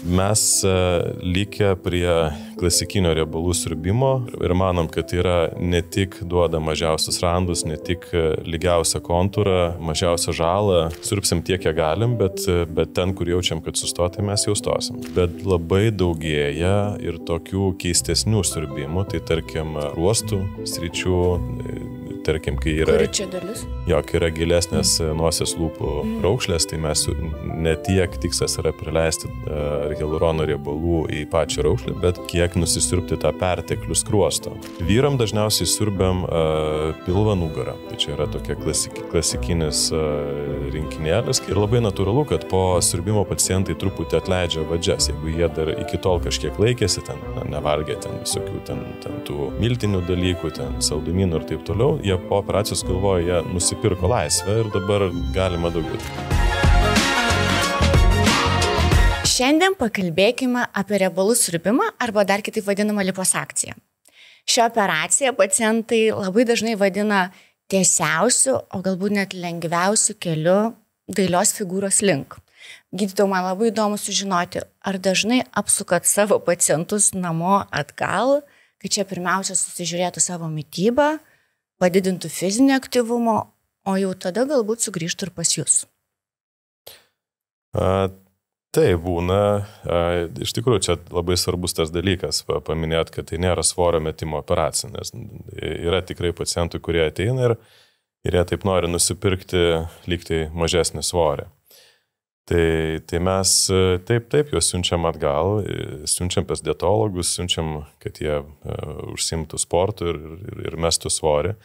Mes likę prie klasikinio riebalų siurbimo ir manom, kad yra ne tik duoda mažiausius randus, ne tik lygiausią kontūrą, mažiausią žalą. Siurbsim tiek, kiek galim, bet ten, kur jaučiam, kad sustoti, mes jau stosim. Bet labai daugėja ir tokių keistesnių siurbimų, tai tarkim ruostų sričių, tarkim, kai yra... Kuri čia dalis? Jo, kai yra gilesnės nosies lūpų raukšlės, tai mes ne tiek tikslas yra prileisti hialurono riebalų į pačią raukšlę, bet kiek nusisiurbti tą perteklių skruosto. Vyram dažniausiai siurbiam pilvą nugarą. Tai čia yra tokia klasikinis rinkinėlis. Ir labai natūralu, kad po siurbimo pacientai truputį atleidžia vadžias. Jeigu jie dar iki tol kažkiek laikėsi, ten nevalgė ten visokių ten tų miltinių dalykų, ten saldumynų ir taip toliau, jie po operacijos galvoja, jie nusipirko laisvę ir dabar galima daugiau. Šiandien pakalbėkime apie riebalų siurbimą arba dar kitaip vadinamą liposakciją. Šią operaciją pacientai labai dažnai vadina tiesiausiu, o galbūt net lengviausiu keliu dailios figūros link. Gydytojau, man labai įdomu sužinoti, ar dažnai apsukat savo pacientus namo atgal, kai čia pirmiausia susižiūrėtų savo mitybą, padidintų fizinį aktyvumą, o jau tada galbūt sugrįžtų ir pas jūs. Tai būna, iš tikrųjų, čia labai svarbus tas dalykas paminėt, kad tai nėra svorio metimo operacija, nes yra tikrai pacientų, kurie ateina ir jie taip nori nusipirkti lygtai mažesnį svorį. Tai mes taip juos siunčiam atgal, siunčiam pas dietologus, siunčiam, kad jie užsimtų sportu ir mestų svorį.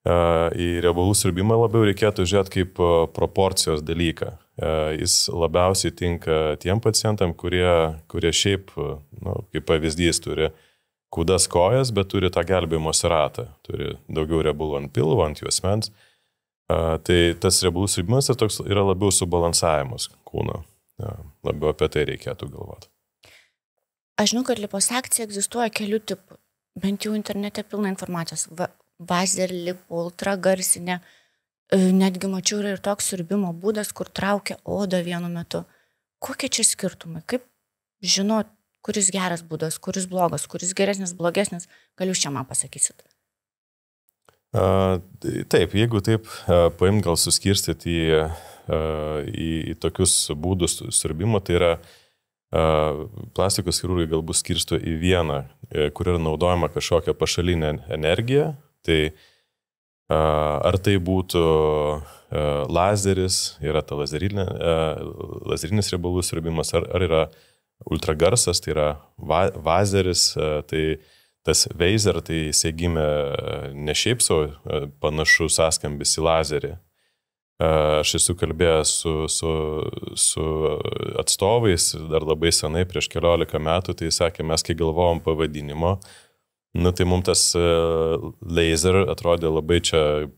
Į riebalų siurbimą labiau reikėtų žiūrėti kaip proporcijos dalyką. Jis labiausiai tinka tiem pacientam, kurie šiaip, kaip pavyzdys, turi kūdas kojas, bet turi tą gelbėjimosi ratą. Turi daugiau riebalų ant pilvo, ant juosmens. Tai tas riebalų siurbimas yra labiau subalansavimas kūno. Labiau apie tai reikėtų galvoti. Aš žinau, kad liposakcija egzistuoja kelių tipų. Bent jau internete pilna informacijos. Vazer lipo, ultragarsinė. Netgi mačiau ir toks siurbimo būdas, kur traukia odą vienu metu. Kokie čia skirtumai? Kaip žinot, kuris geras būdas, kuris blogas, kuris geresnis, blogesnis? Gal jūs čia man pasakysit? Taip, jeigu taip paimt gal suskirstyti į tokius būdus siurbimo, tai yra plastikos chirurgai galbūt skirsto į vieną, kur yra naudojama kažkokia pašalinė energija. Tai ar tai būtų lazeris, yra ta lazerinis riebalų siurbimas, ar yra ultragarsas, tai yra vazeris, tai tas Vazer, tai jisai gimė ne šiaip savo panašus sąskambis į lazerį. Aš esu kalbėjęs su atstovais dar labai senai, prieš 14 metų, tai sakė, mes kai galvojom pavadinimo, tai mums tas laser atrodė labai čia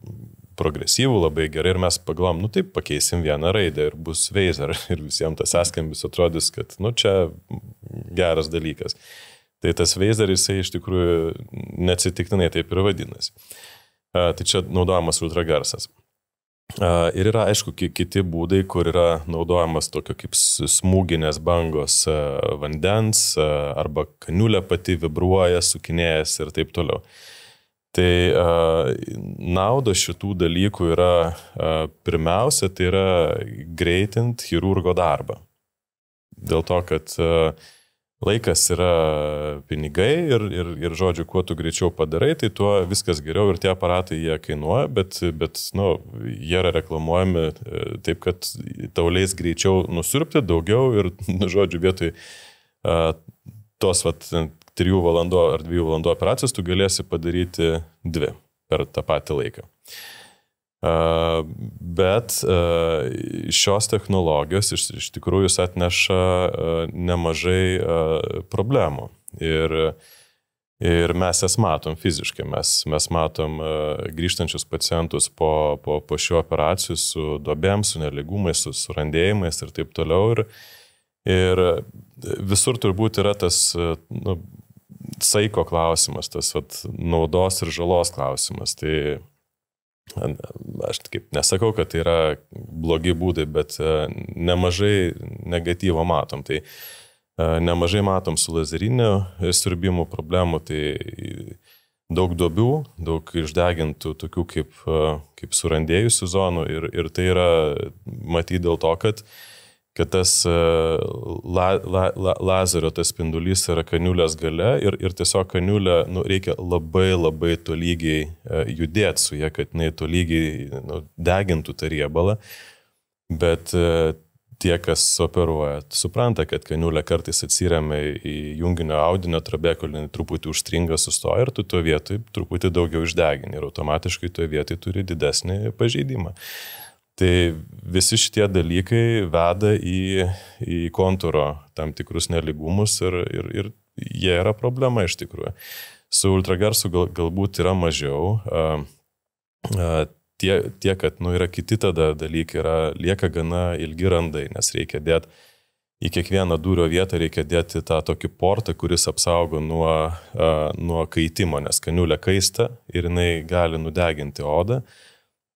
progresyvų, labai gerai ir mes pagalvom, taip pakeisim vieną raidę ir bus Vazer ir visiems tas sąskambis atrodys, kad čia geras dalykas. Tai tas Vazer, jisai iš tikrųjų neatsitiktinai taip ir vadinasi. Tai čia naudojamas ultragarsas. Ir yra, aišku, kiti būdai, kur yra naudojamas tokio kaip smūginės bangos vandens, arba kaniulė pati vibruoja, sukinėjasi ir taip toliau. Tai nauda šitų dalykų yra, pirmiausia, tai yra greitint chirurgo darbą. Dėl to, kad laikas yra pinigai ir žodžiu, kuo tu greičiau padarai, tai tuo viskas geriau ir tie aparatai jie kainuoja, bet jie yra reklamuojami taip, kad tau leis greičiau nusiurbti daugiau ir, žodžiu, vietoj tos 3 valandų ar 2 valandų operacijos tu galėsi padaryti 2 per tą patį laiką. Bet šios technologijos iš tikrųjų atneša nemažai problemų ir mes jas matom fiziškai, mes matom grįžtančius pacientus po šių operacijų su duobėm, su nelygumais, su surandėjimais ir taip toliau ir visur turbūt yra tas saiko klausimas, tas naudos ir žalos klausimas, tai aš kaip nesakau, kad tai yra blogi būdai, bet nemažai negatyvo matom. Tai nemažai matom su lazeriniu siurbimu problemų, tai daug duobių, daug išdegintų tokių kaip surandėjusių zonų ir tai yra matyti dėl to, kad tas lazerio tas spindulys yra kaniulės gale ir tiesiog kaniulę reikia labai tolygiai judėti su ja, kad jinai tolygiai degintų tą riebalą, bet tie, kas operuoja, supranta, kad kaniulė kartais atsiremia į junginio audinio trabekulį, truputį užstringa, sustoja ir tu tuo vietoj truputį daugiau išdegini ir automatiškai tuo vietoj turi didesnį pažeidimą. Tai visi šitie dalykai veda į kontūro tam tikrus neligumus ir jie yra problema iš tikrųjų. Su ultragarsu galbūt yra mažiau. Tie, kad yra kiti tada dalykai, lieka gana ilgi randai, nes reikia dėti į kiekvieną dūrio vietą, reikia dėti tą tokį portą, kuris apsaugo nuo kaitimo, nes kaniulė kaista ir jinai gali nudeginti odą.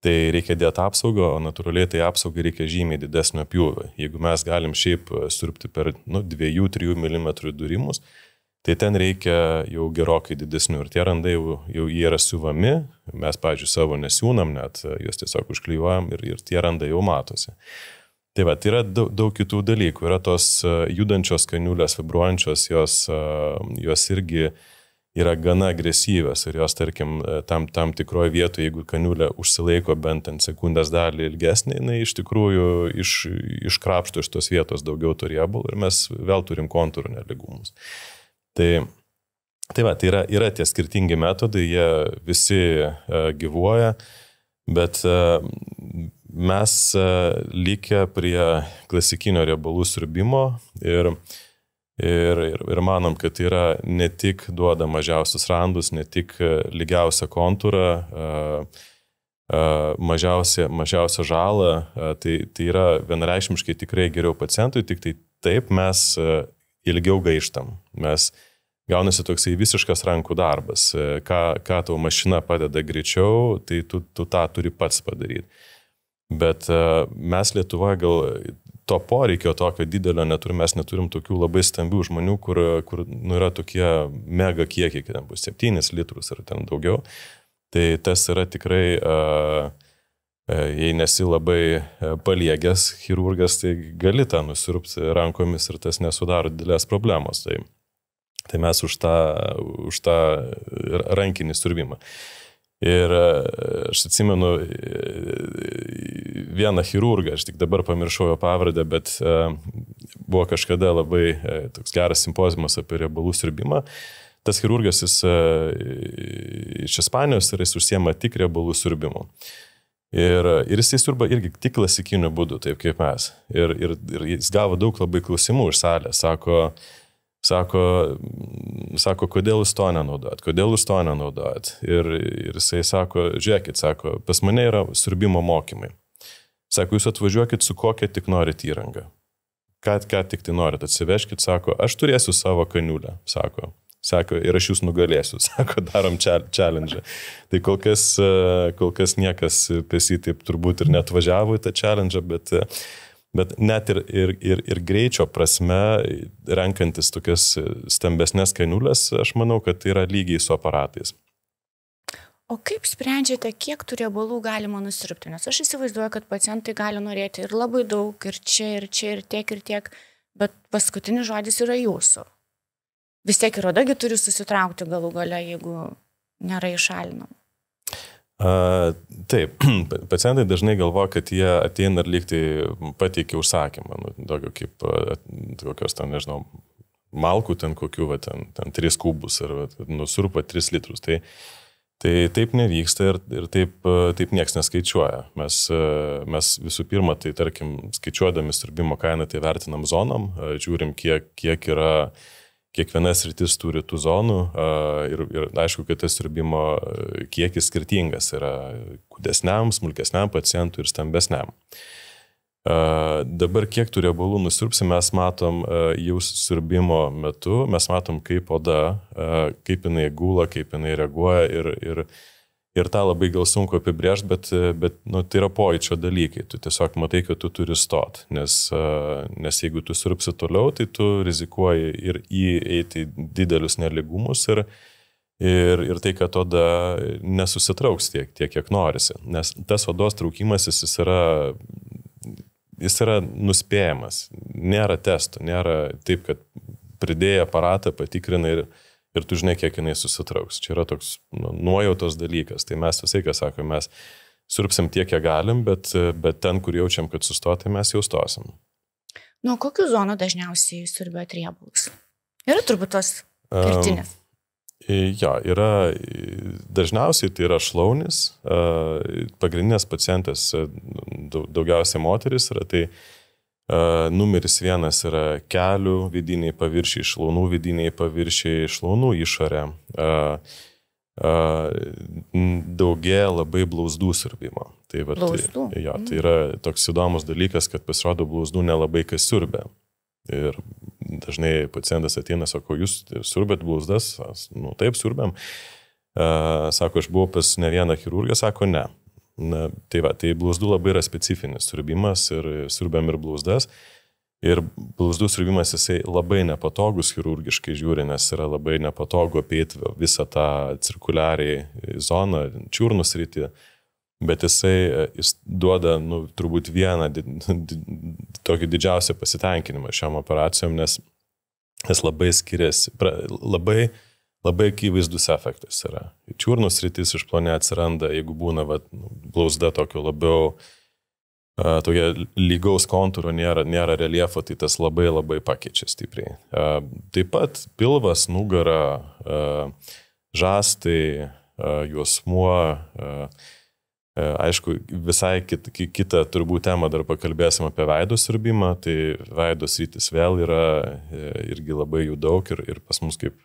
Tai reikia dėti apsaugą, o natūraliai tai apsaugai reikia žymiai didesnio pjūvio. Jeigu mes galim šiaip siurbti per 2-3 mm dūrimus, tai ten reikia jau gerokai didesnių ir tie randai jau jie yra siuvami, mes, pavyzdžiui, savo nesiūnam, net juos tiesiog užklijuojam ir tie randai jau matosi. Tai va, tai yra daug kitų dalykų, yra tos judančios kaniulės, vibruojančios, jos irgi yra gana agresyvios ir jos, tarkim, tam tikroje vietoje, jeigu kaniulė užsilaiko bent ant sekundės dalį ilgesnį, jinai iš tikrųjų iškrapšto iš tos vietos daugiau tų riebalų ir mes vėl turim kontūrų neligumus. Tai va, tai yra tie skirtingi metodai, jie visi gyvuoja, bet mes likę prie klasikinio riebalų siurbimo ir manom, kad yra ne tik duoda mažiausius randus, ne tik lygiausią kontūrą, mažiausią žalą, tai yra vienareikšmiškai tikrai geriau pacientui, tik tai taip mes ilgiau gaištam. Mes gaunasi toksai visiškas rankų darbas. Ką tavo mašina padeda greičiau, tai tu tą turi pats padaryti. Bet mes Lietuvoje gal to poreikio tokio didelio neturim, mes neturim tokių labai stambių žmonių, kur yra tokie mega kiekiai, kad ten bus 7 litrus ar ten daugiau. Tai tas yra tikrai, jei nesi labai paliegęs chirurgas, tai gali tą nusirupti rankomis ir tas nesudaro didelės problemos. Tai mes už tą rankinį siurbimą. Ir aš atsimenu vieną chirurgą, aš tik dabar pamiršau jo pavardę, bet buvo kažkada labai toks geras simpoziumas apie riebalų siurbimą. Tas chirurgas jis iš Ispanijos ir jis užsiema tik riebalų siurbimu. Ir jisai siurba irgi tik klasikiniu būdu, taip kaip mes. Ir jis gavo daug labai klausimų iš salės. Sako, kodėl jūs to nenaudojat? Ir jisai sako, žiūrėkit, sako, pas mane yra siurbimo mokymai. Sako, jūs atvažiuokit su kokia tik norit įrangą. Ką tik tai norit, atsiveškit, sako, aš turėsiu savo kaniulę, sako, ir aš jūs nugalėsiu, sako, darom challenge. Tai kol kas niekas pesi taip turbūt ir netvažiavo į tą challenge, bet net ir greičio prasme, renkantis tokias stambesnės kaniulės, aš manau, kad tai yra lygiai su aparatais. O kaip sprendžiate, kiek tų riebalų galima nusirpti? Nes aš įsivaizduoju, kad pacientai gali norėti ir labai daug, ir tiek, bet paskutinis žodis yra jūsų. Vis tiek ir odagi turi susitraukti galų gale, jeigu nėra įšalinama. Taip, pacientai dažnai galvoja, kad jie ateina ir lygtai pateikia užsakymą, tokio kaip kokios ten, nežinau, malkų ten kokių, ten 3 kubus ir nusurpa 3 litrus. Tai taip nevyksta ir taip nieks neskaičiuoja. Mes visų pirma, tai tarkim, skaičiuodami siurbimo kainą, tai vertinam zonom, žiūrim, kiek yra, kiekviena sritis turi tų zonų ir aišku, kad tas siurbimo kiekis skirtingas yra kūdesniam, smulkesniam pacientui ir stambesniam. Dabar kiek tų riebalų nusiurbsim, mes matom jau siurbimo metu, mes matom kaip oda, kaip jinai gula, kaip jinai reaguoja Ir tą labai gal sunku apibrėžti, bet nu, tai yra pojūčio dalykai. Tu tiesiog matai, kad tu turi stot, nes jeigu tu siurbsi toliau, tai tu rizikuoji ir įeiti didelius neligumus ir tai, kad oda nesusitrauks tiek, kiek norisi. Nes tas odos traukimasis, jis yra nuspėjamas. Nėra testų, nėra taip, kad pridėję aparatą patikrina ir tu žinai, kiek jinai susitrauks. Čia yra toks nuojautos dalykas. Tai mes visai, ką sakome, mes siurbsim tiek, kiek galim, bet ten, kur jaučiam, kad sustoti, mes jau stosim. Nuo kokių zonų dažniausiai siurbėt riebalus? Yra turbūt tos kertinės. Jo, yra dažniausiai tai yra šlaunis. Pagrindinės pacientės, daugiausiai moteris yra, tai numeris 1 yra kelių vidiniai paviršiai, šlaunų vidiniai paviršiai, šlaunų išorė. Daugėja labai blauzdų siurbimo. Blauzdų? Jo, tai yra toks įdomus dalykas, kad pasirodo blauzdų nelabai kas siurbė. Ir dažnai pacientas ateina, sako, jūs siurbėt blauzdas? Nu, taip, siurbėm. Sako, aš buvau pas ne vieną chirurgą, sako, ne. Na, tai blauzdų labai yra specifinis siurbimas ir siurbiam ir blauzdas. Ir blauzdų siurbimas jisai labai nepatogus chirurgiškai žiūri, nes yra labai nepatogu apeiti visą tą cirkuliariai zoną, čiurnų sritį, bet jis duoda, nu, turbūt vieną tokį didžiausią pasitenkinimą šiam operacijom, nes labai skiriasi, labai akivaizdus efektas yra. Čiurnų sritis išplonė atsiranda, jeigu būna blauzda tokio labiau tokia lygaus kontūro, nėra reliefo, tai tas labai pakeičia stipriai. Taip pat pilvas, nugara, žastai, juosmuo, aišku, visai kitą turbūt temą dar pakalbėsim apie veido siurbimą, tai veido sritis vėl yra irgi labai jų daug ir pas mus kaip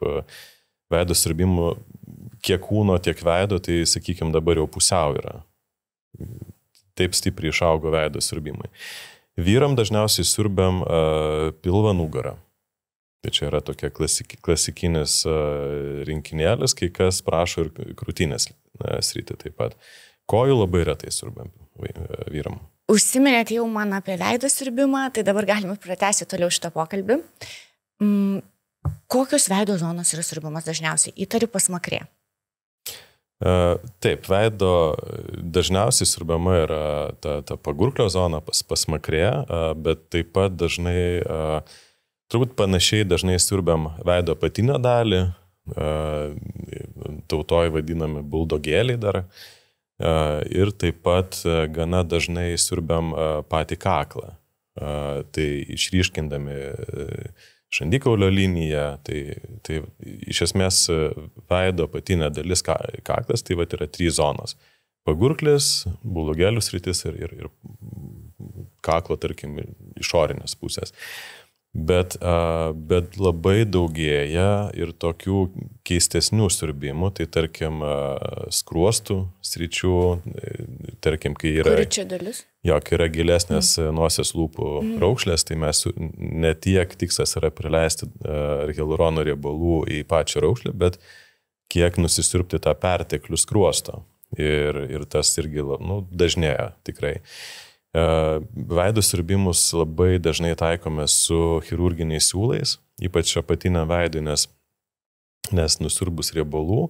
veido siurbimų kiek kūno, tiek veido, tai, sakykime, dabar jau pusiau yra. Taip stipriai išaugo veido siurbimai. Vyram dažniausiai siurbiam pilvą nugarą. Tai čia yra tokia klasikinis rinkinėlis, kai kas prašo ir krūtinės sritį taip pat. Kojų labai retai siurbiam vyram. Užsiminėt jau man apie veido siurbimą, tai dabar galime pratęsti toliau šitą pokalbį. Kokios veido zonos yra siurbiamas dažniausiai? Įtariu pasmakrė. Taip, veido dažniausiai siurbiama yra ta pagurklio zona, pasmakrė, bet taip pat dažnai, turbūt panašiai dažnai siurbiam veido apatinę dalį, tautoj vadinami buldogėliai dar, ir taip pat gana dažnai siurbiam patį kaklą. Tai išryškindami žandikaulio liniją, tai iš esmės veido apatinė dalis kaklas, tai yra 3 zonos. Pagurklis, bulogėlių sritis ir kaklo, tarkim, išorinės pusės. Bet labai daugėja ir tokių keistesnių siurbimų, tai tarkim skruostų sričių, tarkim, kai yra... Kuri čia dalis? Jo, kai yra gilesnės nosies lūpų raukšlės, tai mes ne tiek tikslas yra prileisti hialurono riebalų į pačią raukšlę, bet kiek nusisiurbti tą perteklių skruosto. Ir tas irgi dažnėja tikrai. Veido siurbimus labai dažnai taikome su chirurginiais siūlais, ypač apatiniam veidui, nes nusiurbus riebalų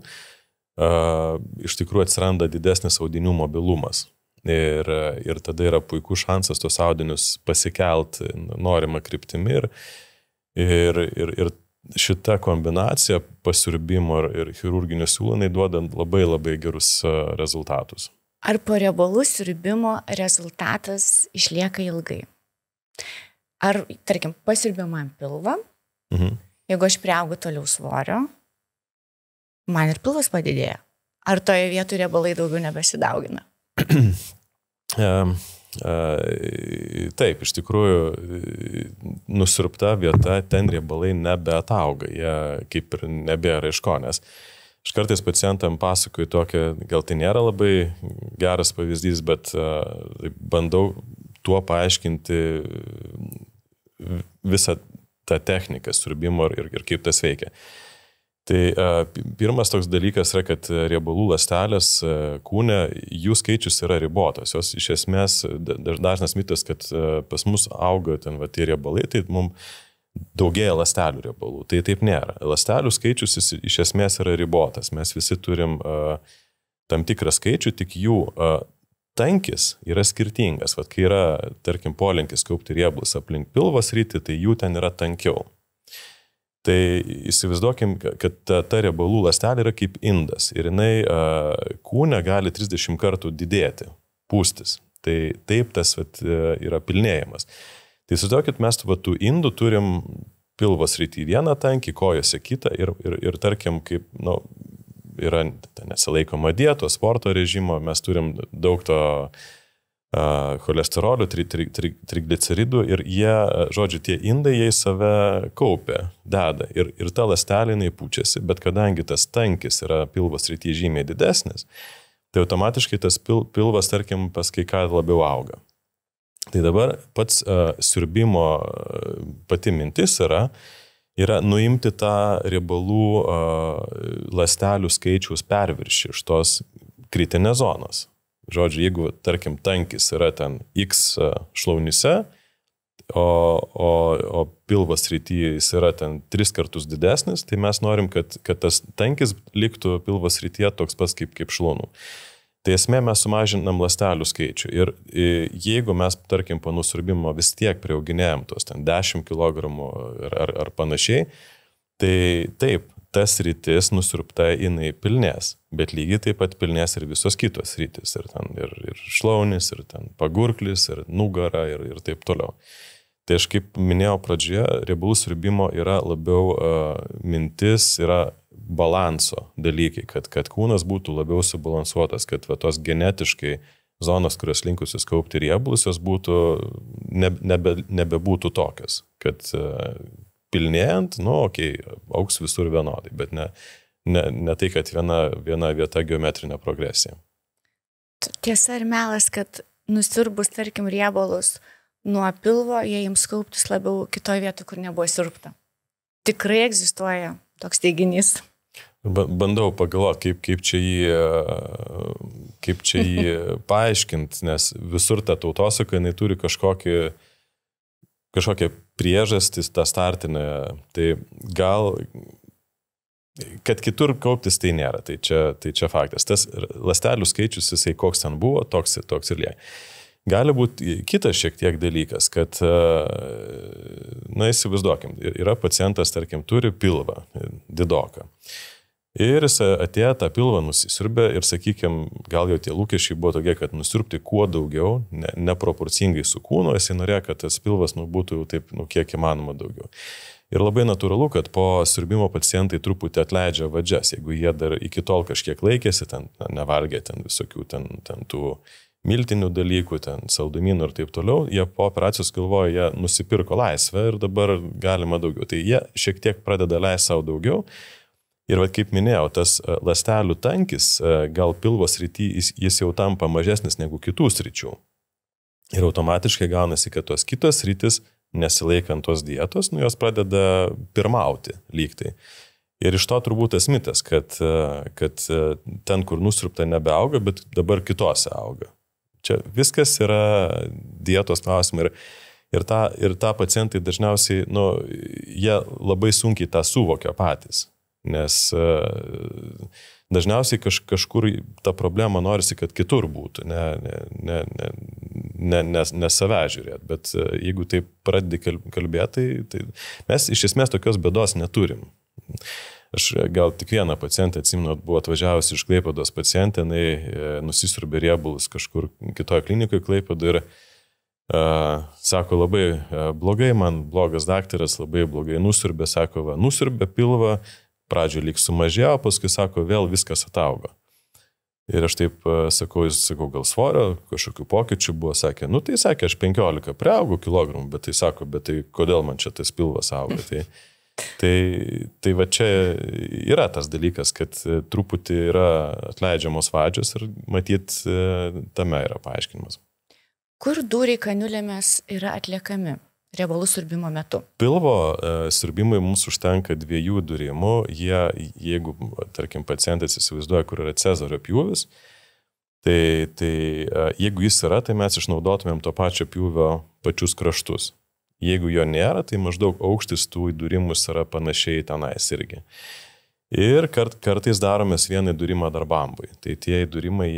iš tikrųjų atsiranda didesnis audinių mobilumas. Ir tada yra puikus šansas tos audinius pasikelt norimą kryptimi ir šita kombinacija pasiurbimo ir chirurginių siūlų duoda labai gerus rezultatus. Ar po riebalų siurbimo rezultatas išlieka ilgai? Ar, tarkim, pasiurbimą ant pilvą, jeigu aš priaugu toliau svorio, man ir pilvas padidėja. Ar toje vietoje riebalai daugiau nebesidaugina? Taip, iš tikrųjų, nusiurbta vieta, ten riebalai nebeatauga, jie kaip ir nebėra iš ko, nes aš kartais pacientam pasakoju tokią, gal tai nėra labai geras pavyzdys, bet bandau tuo paaiškinti visą tą techniką siurbimo ir kaip tas veikia. Tai pirmas toks dalykas yra, kad riebalų ląstelės kūne, jų skaičius yra ribotas. Jos iš esmės, dažnas mitas, kad pas mus auga ten tie riebalai, tai mums daugėja ląstelių riebalų. Tai taip nėra. Ląstelių skaičius iš esmės yra ribotas. Mes visi turim tam tikrą skaičių, tik jų tankis yra skirtingas. Vat kai yra, tarkim, polinkis kaupti riebalus aplink pilvo sritį, tai jų ten yra tankiau. Tai įsivaizduokim, kad ta riebalų ląstelė yra kaip indas ir jinai kūne gali 30 kartų didėti, pūstis. Tai taip tas yra pilnėjimas. Tai įsivaizduokit, mes tų indų turim pilvo srity vieną tankį, kojose kitą ir tarkim, kaip yra nesilaikoma dietos, sporto režimo, mes turim daug to cholesterolio, trigliceridų ir jie, žodžiu, tie indai jie į save kaupia, deda ir ta ląstelė jinai pučiasi, bet kadangi tas tankis yra pilvo srityje žymiai didesnis, tai automatiškai tas pilvas, tarkim, pas kai ką labiau auga. Tai dabar pats siurbimo pati mintis yra nuimti tą riebalų ląstelių skaičiaus perviršį iš tos kritinės zonos. Žodžiu, jeigu, tarkim, tankis yra ten X šlaunyse, o pilvas srityje jis yra ten 3 kartus didesnis, tai mes norim, kad tas tankis liktų pilvas srityje toks pats kaip šlaunų. Tai esmė mes sumažinam ląstelių skaičių ir jeigu mes, tarkim, po nusiurbimo vis tiek priauginėjom tos ten 10 kg ar panašiai, tai taip, tas sritis nusiurbta jinai pilnės, bet lygiai taip pat pilnės ir visos kitos sritis, ir šlaunis, ir ten pagurklis, ir nugara, ir taip toliau. Tai aš kaip minėjau pradžioje, riebalų siurbimo yra labiau mintis, yra balanso dalykai, kad kūnas būtų labiau subalansuotas, kad tos genetiškai zonos, kurios linkusios kaupti riebalus, jos būtų, nebebūtų tokios, kad pilnėjant, augs visur vienodai, bet ne tai, kad viena vieta geometrinė progresija. Tiesa ir melas, kad nusiurbus, tarkim, riebalus nuo pilvo, jie jums kauptis labiau kitoje vietoje, kur nebuvo siurbta. Tikrai egzistuoja toks teiginys. Bandau pagalvoti, kaip čia jį paaiškinti, nes visur ta tautosaka, jinai turi kažkokią priežastis, tą startinę, tai gal, kad kitur kauptis tai nėra, tai čia faktas. Tas ląstelių skaičius, jisai koks ten buvo, toks ir lieka. Gali būti kitas šiek tiek dalykas, kad, įsivaizduokim, yra pacientas, tarkim, turi pilvą, didoką. Ir jis atėjo tą pilvą nusisiurbė ir, sakykime, gal jau tie lūkesčiai buvo tokie, kad nusiurbti kuo daugiau, neproporcingai su kūnu, jis norėjo, kad tas pilvas būtų jau taip, kiek įmanoma daugiau. Ir labai natūralu, kad po siurbimo pacientai truputį atleidžia vadžias, jeigu jie dar iki tol kažkiek laikėsi, ten nevalgė ten visokių ten tų miltinių dalykų, ten saldumynų ir taip toliau, jie po operacijos galvoja, jie nusipirko laisvę ir dabar galima daugiau. Tai jie šiek tiek pradeda leisti savo daugiau. Ir kaip minėjau, tas ląstelių tankis, gal pilvo srity, jis jau tampa mažesnis negu kitų sričių. Ir automatiškai gaunasi, kad tos kitos sritis, nesilaikant tos dietos, jos pradeda pirmauti lygtai. Ir iš to turbūt tas mitas, kad ten, kur nusiurbta, nebeauga, bet dabar kitose auga. Čia viskas yra dietos klausimai. Ir tą pacientai dažniausiai, jie labai sunkiai tą suvokia patys. Nes dažniausiai kažkur ta problema norisi, kad kitur būtų, ne save žiūrėti, bet jeigu taip pradedi kalbėti, tai mes iš esmės tokios bėdos neturim. Aš gal tik vieną pacientę atsimenu, buvo atvažiavusi iš Klaipėdos pacientė, jinai nusisiurbė riebalus kažkur kitoje klinikoje Klaipėdoje ir sako, labai blogai, man blogas daktaras, labai blogai nusiurbė, sako, nusiurbė pilvą, pradžioje lyg sumažėjo, paskui sako, vėl viskas ataugo. Ir aš taip sakau, gal svorio, kažkokių pokyčių buvo, sakė, tai sakė, aš 15 priaugau kilogramų, bet tai sako, bet tai kodėl man čia tas pilvas auga. Tai va čia yra tas dalykas, kad truputį yra atleidžiamos vadžios ir matyt tame yra paaiškinimas. Kur dūriai kaniulėmis yra atliekami? riebalų siurbimo metu? Pilvo siurbimui mums užtenka 2 durimų. Jeigu, tarkim, pacientas įsivaizduoja, kur yra Cezario pjūvis, tai jeigu jis yra, tai mes išnaudotumėm to pačio pjūvio pačius kraštus. Jeigu jo nėra, tai maždaug aukštis tų įdūrimus yra panašiai tenais irgi. Ir kartais daromės vieną įdūrimą dar bambui. Tai tie įdūrimai,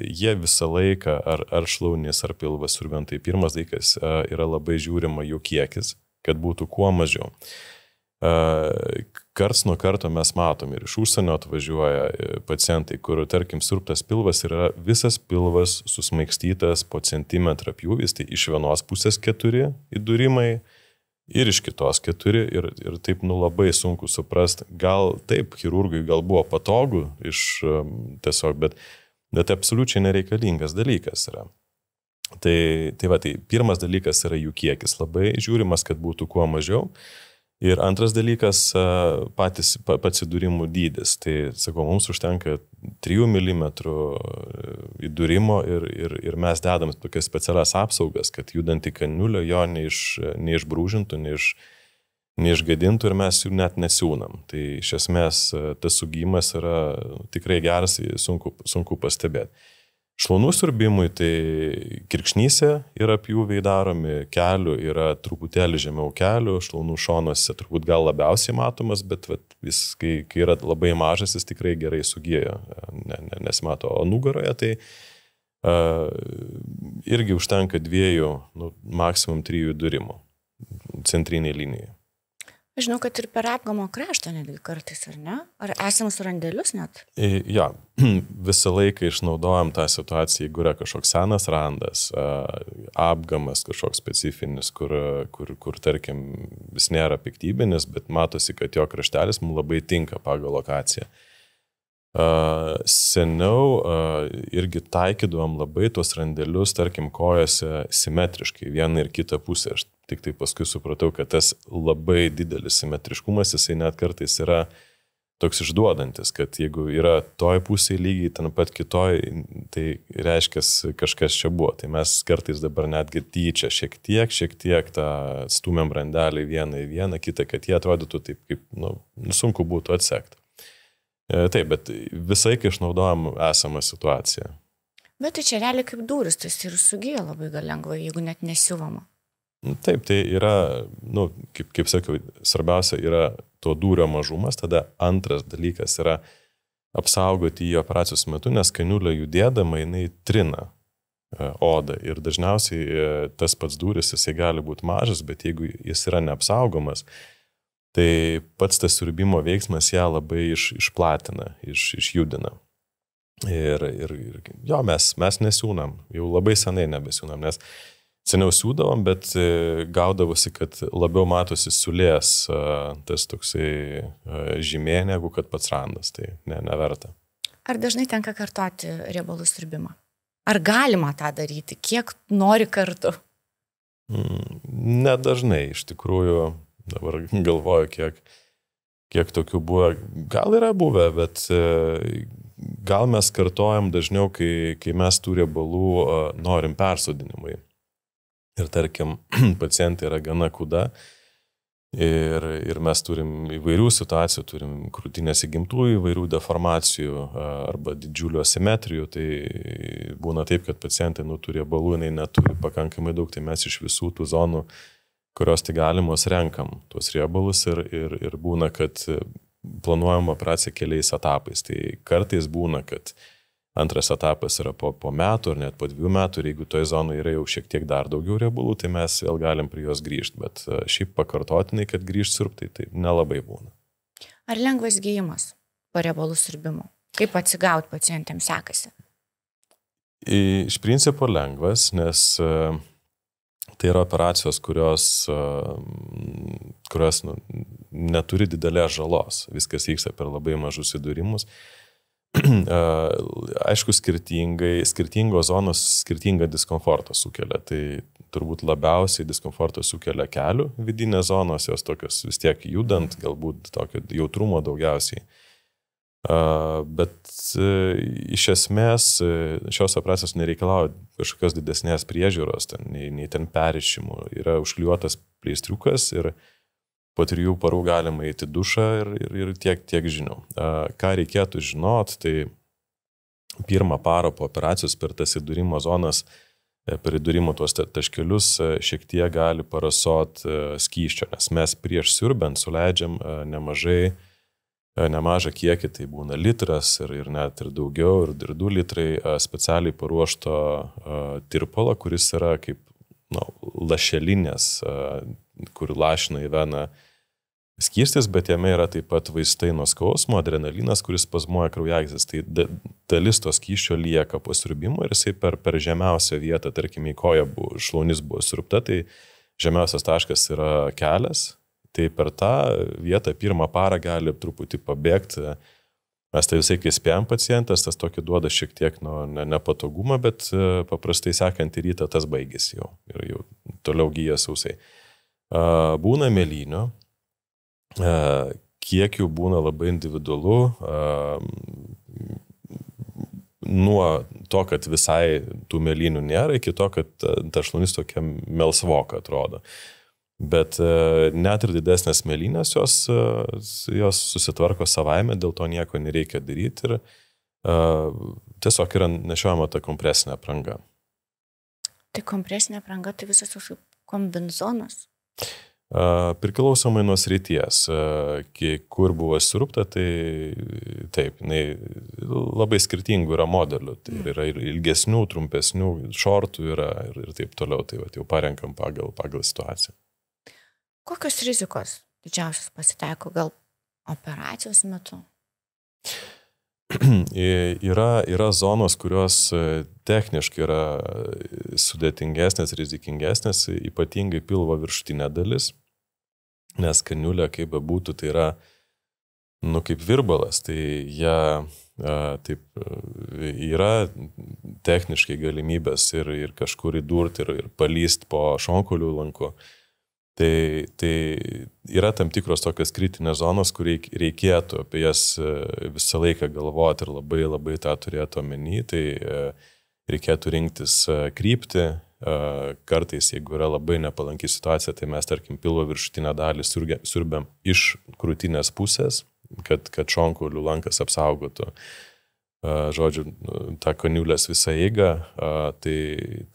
jie visą laiką, ar šlaunys, ar pilvas siurbiant. Tai pirmas dalykas yra labai žiūrima jų kiekis, kad būtų kuo mažiau. Karts nuo karto mes matom ir iš užsienio atvažiuoja pacientai, kur, tarkim, siurbtas pilvas yra visas pilvas susmaigstytas po centimetrą pjūvis, tai iš vienos pusės 4 įdūrimai ir iš kitos 4 ir taip labai sunku suprasti. Gal taip, chirurgui gal buvo patogu tiesiog, bet absoliučiai nereikalingas dalykas yra. Tai pirmas dalykas yra jų kiekis, labai žiūrimas, kad būtų kuo mažiau. Ir antras dalykas pats įdūrimų dydis. Tai, sakau, mums užtenka 3 mm įdūrimo ir mes dedam tokias specialias apsaugas, kad judant į kaniulę jo neišbrūžintų, neišgadintų ir mes jų net nesiūnam. Tai iš esmės tas sugymas yra tikrai geras, sunku pastebėti. Šlaunų siurbimui tai kirkšnyse yra pjūviai daromi, kelių yra truputėlį žemiau kelių, šlaunų šonuose turbūt gal labiausiai matomas, bet kai yra labai mažas, jis tikrai gerai sugyja, nesimato. O nugaroje tai irgi užtenka 2, maksimum 3 įdūrimų centriniai linijai. Žinau, kad ir per apgamo kraštą netgi kartais, ar ne? Ar esamus randelius net? Ja, visą laiką išnaudojam tą situaciją, jeigu yra kažkoks senas randas, apgamas kažkoks specifinis, kur tarkim, vis nėra piktybinis, bet matosi, kad jo kraštelis mums labai tinka pagal lokaciją. Seniau irgi taikydavom labai tuos randelius, tarkim, kojose simetriškai, vieną ir kitą pusę. Aš tik tai paskui supratau, kad tas labai didelis simetriškumas, jisai net kartais yra toks išduodantis, kad jeigu yra toj pusėje lygiai, ten pat kitoj, tai reiškia kažkas čia buvo. Tai mes kartais dabar netgi tyčia šiek tiek tą stumėm randelį vieną į vieną, kitą, kad jie atrodytų taip, kaip sunku būtų atsekti. Taip, bet visai, kai išnaudojam esamą situaciją. Bet tai čia realiai kaip dūris, tai ir sugyja labai gal lengvai, jeigu net nesiuvama. Taip, tai yra, kaip sakiau, svarbiausia yra to dūrio mažumas, tada antras dalykas yra apsaugoti jį operacijos metu, nes kaniulė judėdama jinai trina odą ir dažniausiai tas pats dūris jisai gali būti mažas, bet jeigu jis yra neapsaugomas, tai pats tas siurbimo veiksmas ją labai išplatina, išjudina. Ir jo, mes nesiūnam, jau labai senai nebesiūnam, nes seniau siūdavom, bet gaudavosi, kad labiau matosi sulės tas toksai žymė, negu kad pats randas, tai neverta. Ar dažnai tenka kartoti riebalų siurbimą? Ar galima tą daryti? Kiek nori kartų? Nedažnai, iš tikrųjų. Dabar galvoju, kiek tokių buvo. Gal yra buvę, bet gal mes kartojam dažniau, kai mes tų riebalų norim persodinimui. Ir tarkim, pacientai yra gana kuda ir mes turim įvairių situacijų, turim krūtinės įgimtų įvairių deformacijų arba didžiulių asimetrijų. Tai būna taip, kad pacientai tų riebalų neturi pakankamai daug, tai mes iš visų tų zonų, kurios tai galimos, renkam tuos riebalus ir būna, kad planuojam operaciją keliais etapais. Tai kartais būna, kad antras etapas yra po metų ar net po 2 metų ir jeigu toje zonoje yra jau šiek tiek dar daugiau riebalų, tai mes vėl galim prie jos grįžti, bet šiaip pakartotinai, kad grįžti siurbti, tai nelabai būna. Ar lengvas gyjimas po riebalų siurbimo? Kaip atsigauti pacientėms sekasi? Iš principo lengvas, nes tai yra operacijos, kurios neturi didelės žalos. Viskas vyksta per labai mažus įdūrimus. Aišku, skirtingos zonos skirtingą diskomfortą sukelia. Tai turbūt labiausiai diskomfortą sukelia kelių vidinės zonos, jos tokios vis tiek judant, galbūt tokio jautrumo daugiausiai Bet iš esmės šios operacijos nereikalauja kažkokios didesnės priežiūros, nei ten perrišimų. Yra užklijuotas pleistriukas ir po 3 parų galima eiti dušą ir tiek žinių. Ką reikėtų žinot, tai 1 parą po operacijos per tas įdūrimo zonas, per įdūrimo tuos taškelius šiek tiek gali parasot skysčio, nes mes prieš siurbent suleidžiam nemažą kiekį, tai būna litras ir net ir daugiau, ir 2 litrai specialiai paruošto tirpalo, kuris yra kaip lašelinės, kur lašina į veną skystis, bet jame yra taip pat vaistai nuo skausmo, adrenalinas, kuris spazmuoja kraujagysles. Tai dalis to skysčio lieka po siurbimo ir jisai per žemiausią vietą, tarkim, į koją šlaunis buvo siurbta, tai žemiausias taškas yra kelias. Tai per tą vietą 1 parą gali truputį pabėgti. Mes tai visai, kai spėjom pacientas, tas tokį duoda šiek tiek nepatogumą, bet paprastai sekantį rytą tas baigėsi jau ir jau toliau gyja sausai. Būna mėlynių, kiek jų būna labai individualu, nuo to, kad visai tų mėlynių nėra, iki to, kad ta šlaunis tokia melsvoka atrodo. Bet net ir didesnės mėlynės jos susitvarko savaime, dėl to nieko nereikia daryti ir tiesiog yra nešiojama ta kompresinė apranga. Tai kompresinė apranga, tai visas toks kombinzonas? Priklausomai nuo srities, kur buvo siurbta, tai taip, labai skirtingų yra modelių, tai yra ir ilgesnių, trumpesnių, šortų yra ir taip toliau, tai jau parenkam pagal situaciją. Kokios rizikos didžiausios pasitaiko gal operacijos metu? Yra zonos, kurios techniškai yra sudėtingesnės, rizikingesnės, ypatingai pilvo viršutinė dalis, nes kaniulė, kaip bebūtų, tai yra kaip virbalas, tai yra techniškai galimybės ir kažkur įdurti ir palyst po šonkaulių lanku. Tai yra tam tikros tokios kritinės zonos, kur reikėtų apie jas visą laiką galvoti ir labai labai tą turėtų omeny. Tai reikėtų rinktis kryptį. Kartais, jeigu yra labai nepalanki situacija, tai mes, tarkim, pilvo viršutinę dalį siurbiam iš krūtinės pusės, kad šonkaulių lankas apsaugotų. Žodžiu, tą kaniulės visą eigą, tai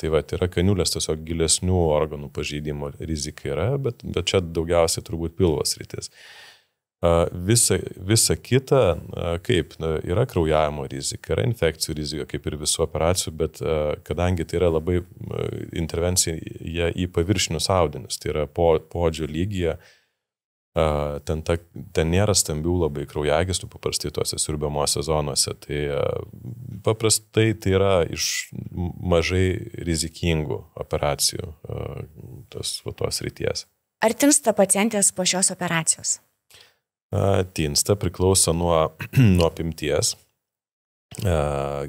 yra kaniulės tiesiog gilesnių organų pažeidimo rizika yra, bet čia daugiausiai turbūt pilvo sritis. Visa kita, yra kraujavimo rizika, yra infekcijų rizika, kaip ir visų operacijų, bet kadangi tai yra labai intervencija į paviršinius audinius, tai yra poodžio lygyje, ten nėra stambių labai kraujagyslių paprastai tuose siurbiamuose zonose. Tai paprastai tai yra iš mažai rizikingų operacijų tos ryties. Ar tinsta pacientės po šios operacijos? Tinsta priklauso nuo apimties,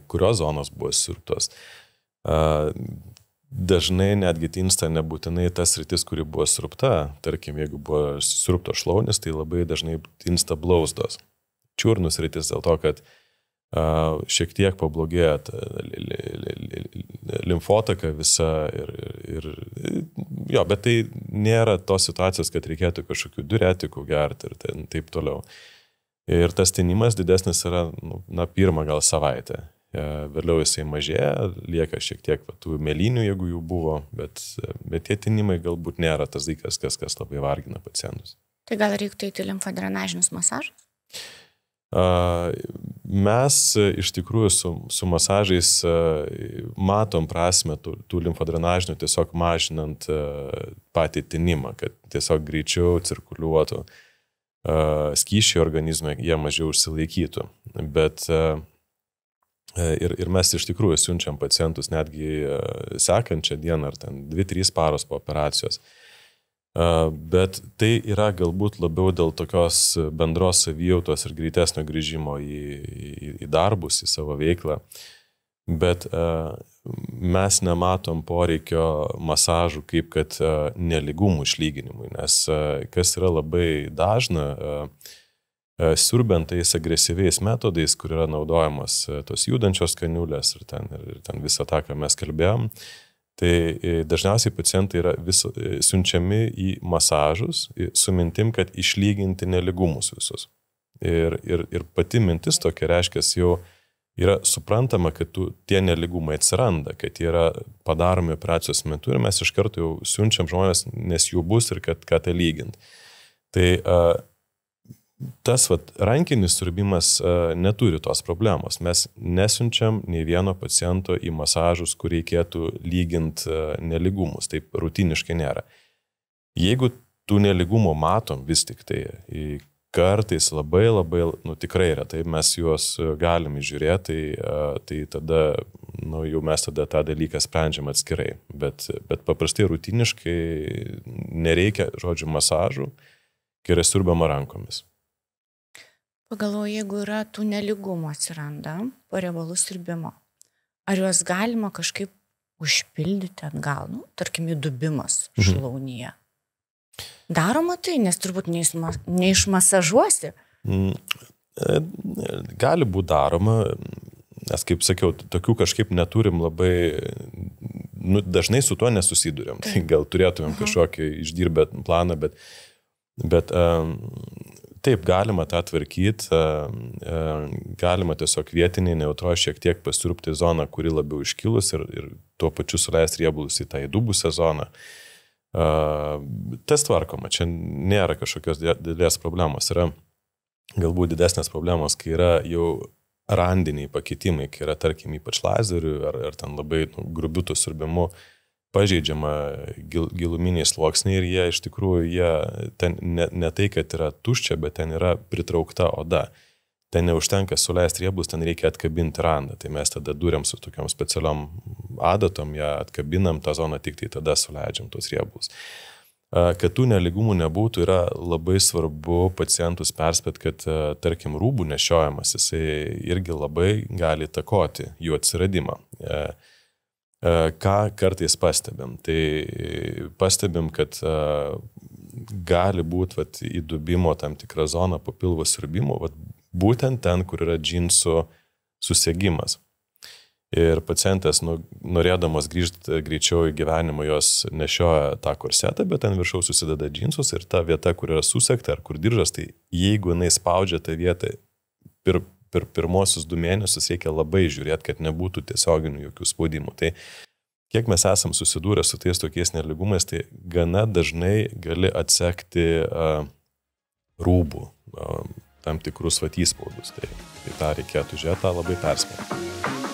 kurios zonos buvo siurbtos. Dažnai netgi tinsta nebūtinai tas sritis, kuri buvo siurbta. Tarkim, jeigu buvo siurbtos šlaunis, tai labai dažnai tinsta blauzdos. Čiurnų sritis dėl to, kad šiek tiek pablogėjo limfotaka visa bet tai nėra tos situacijos, kad reikėtų kažkokių diuretikų gerti ir taip toliau. Ir tas tinimas didesnis yra, 1 gal savaitę. Vėliau jisai mažėja, lieka šiek tiek tų mėlynių, jeigu jų buvo, bet tie tinimai galbūt nėra tas dalykas, kas labai vargina pacientus. Tai gal reiktų įti limfodrenažinius masažus? Mes iš tikrųjų su masažais matom prasmę tų limfodrenažinių tiesiog mažinant patį tinimą, kad tiesiog greičiau cirkuliuotų skysčiai organizme, jie mažiau užsilaikytų. Bet ir mes iš tikrųjų siunčiam pacientus netgi sekančią dieną ar 2-3 paros po operacijos. Bet tai yra galbūt labiau dėl tokios bendros savijautos ir greitesnio grįžimo į darbus, į savo veiklą. Bet mes nematom poreikio masažų kaip kad nelygumų išlyginimui, nes kas yra labai dažna, siurbiant tais agresyviais metodais, kur yra naudojamos tos judančios kaniulės ir ten visą tą, ką mes kalbėjom, tai dažniausiai pacientai yra siunčiami į masažus su mintim, kad išlyginti neligumus visus. Ir pati mintis tokia reiškia, jau yra suprantama, kad tie neligumai atsiranda, kad jie yra padaromi operacijos metu ir mes iš karto jau siunčiam žmonės, nes jų bus ir kad tai lygint. Tai tas rankinis siurbimas neturi tos problemos. Mes nesiunčiam nei vieno paciento į masažus, kur reikėtų lyginti neligumus. Taip rutiniškai nėra. Jeigu tų neligumų matom vis tik tai, kartais labai, tikrai retai mes juos galim įžiūrėti, tai tada, jau mes tada tą dalyką sprendžiam atskirai. Bet paprastai rutiniškai nereikia, masažų, kai yra siurbiama rankomis. Pagalvoju, jeigu yra tų neligumų atsiranda po riebalų siurbimo, ar juos galima kažkaip užpildyti atgal, tarkim, įdubimas šlaunyje? Daroma tai, nes turbūt neišmasažuosi. Gali būti daroma, nes, kaip sakiau, tokių kažkaip neturim labai, dažnai su tuo nesusidurėm. Tai gal turėtumėm kažkokį išdirbę planą, bet taip, galima tą tvarkyti, galima tiesiog vietiniai neutroje šiek tiek pasiurbti zoną, kuri labiau iškilus ir tuo pačiu suleisti riebalus į tą įdubusią zoną. Tas tvarkoma, čia nėra kažkokios didelės problemos. Yra galbūt didesnės problemos, kai yra jau randiniai pakitimai, kai yra, tarkim, ypač lazerių ar ten labai grubių tų siurbimu pažeidžiama giluminiai sluoksniai ir jie iš tikrųjų, ten ne tai, kad yra tuščia, bet ten yra pritraukta oda. Ten neužtenka suleisti riebalus, ten reikia atkabinti randą. Tai mes tada duriam su tokiom specialiom adatom, ją atkabinam tą zoną, tik tai tada suleidžiam tos riebalus. Kad tų neligumų nebūtų, yra labai svarbu pacientus perspėti, kad, tarkim, rūbų nešiojimas, jisai irgi labai gali įtakoti jų atsiradimą. Ką kartais pastebim? Tai pastebim, kad gali būti įdubimo tam tikra zona po pilvo siurbimo, būtent ten, kur yra džinsų susiegimas. Ir pacientas, norėdamas grįžti greičiau į gyvenimą, jos nešioja tą korsetą, bet ten viršau susideda džinsus ir ta vieta, kur yra susekta ar kur diržas, tai jeigu jinai spaudžia tą vietą per pirmosius 2 mėnesius, reikia labai žiūrėti, kad nebūtų tiesioginių jokių spaudimų. Tai kiek mes esam susidūrę su tais tokiais neligumais, tai gana dažnai gali atsekti rūbų tam tikrus įspaudus. Tai tą reikėtų žiūrėti, tą labai perspėti.